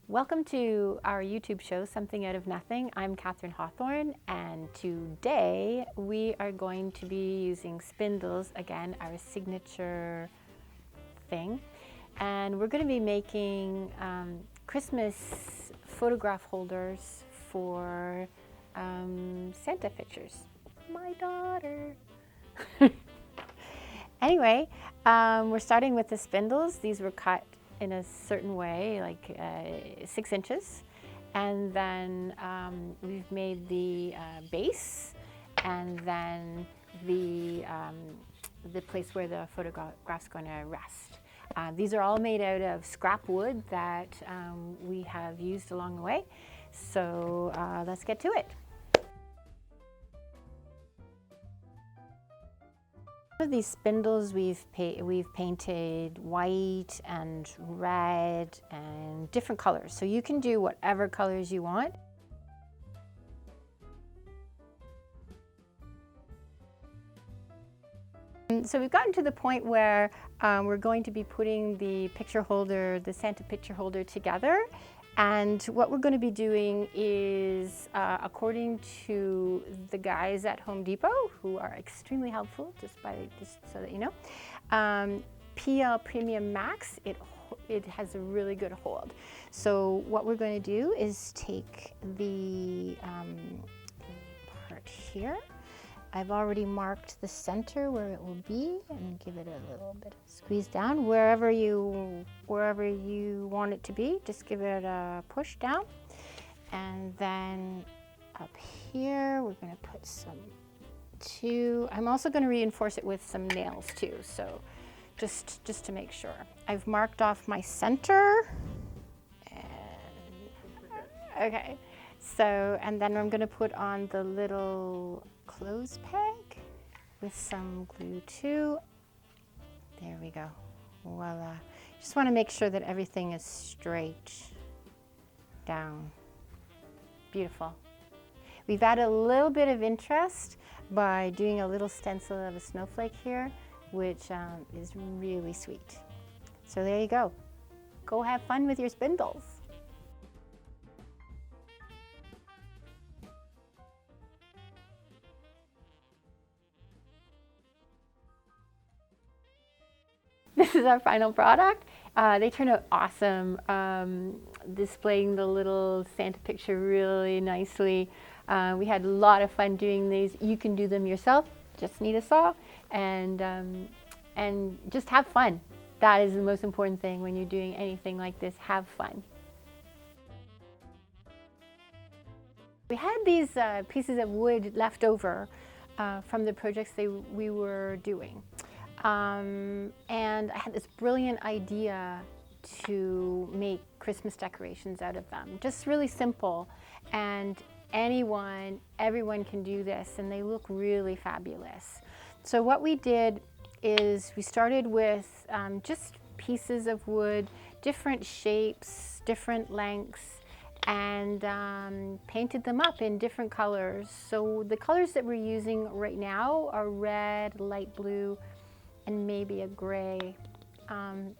Welcome to our YouTube show, Something Out of Nothing. I'm Catherine Hawthorne, and today we are going to be using spindles, again, our signature thing. And we're going to be making Christmas photograph holders for Santa pictures. My daughter. Anyway, we're starting with the spindles. These were cut in a certain way, like 6 inches. And then we've made the base, and then the place where the photograph's going to rest. These are all made out of scrap wood that we have used along the way. So let's get to it. These spindles we've painted white and red and different colors, so you can do whatever colors you want. So we've gotten to the point where we're going to be putting the picture holder, the Santa picture holder, together. And what we're going to be doing is, according to the guys at Home Depot, who are extremely helpful, just so that you know, PL Premium Max, it has a really good hold. So what we're going to do is take the part here. I've already marked the center where it will be, and give it a little bit of squeeze down wherever you want it to be. Just give it a push down, and then up here we're going to put I'm also going to reinforce it with some nails too. So just to make sure, I've marked off my center. Okay, so and then I'm going to put on the little clothes peg with some glue too. There we go. Voila. Just want to make sure that everything is straight down. Beautiful. We've added a little bit of interest by doing a little stencil of a snowflake here, which is really sweet. So there you go. Go have fun with your spindles. This is our final product. They turned out awesome, displaying the little Santa picture really nicely. We had a lot of fun doing these. You can do them yourself, just need a saw, and just have fun. That is the most important thing when you're doing anything like this, have fun. We had these pieces of wood left over from the projects we were doing. And I had this brilliant idea to make Christmas decorations out of them. Just really simple, and everyone can do this, and they look really fabulous. So what we did is we started with just pieces of wood, different shapes, different lengths, and painted them up in different colors. So the colors that we're using right now are red, light blue, and maybe a gray.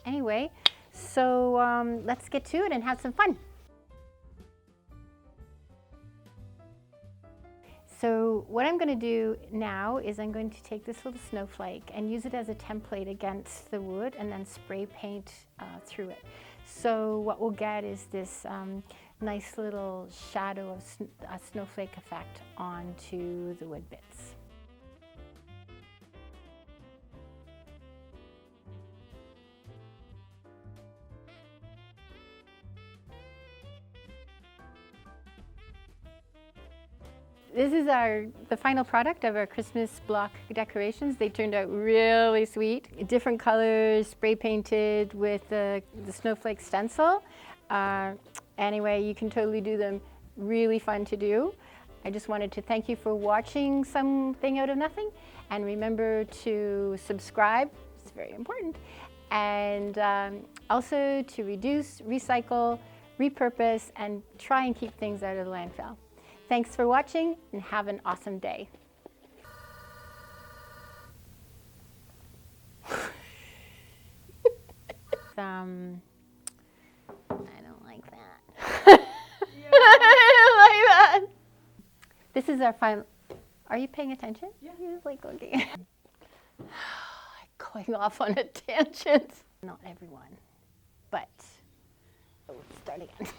Anyway, so let's get to it and have some fun. So what I'm going to do now is I'm going to take this little snowflake and use it as a template against the wood, and then spray paint through it. So what we'll get is this nice little shadow of a snowflake effect onto the wood bits. This is the final product of our Christmas block decorations. They turned out really sweet. Different colors, spray painted with the snowflake stencil. Anyway, you can totally do them. Really fun to do. I just wanted to thank you for watching Something Out of Nothing. And remember to subscribe, it's very important. And also to reduce, recycle, repurpose, and try and keep things out of the landfill. Thanks for watching, and have an awesome day. I don't like that. this is our final. Are you paying attention? Yeah. You're like looking. Going off on a tangent. Not everyone, but let's start again.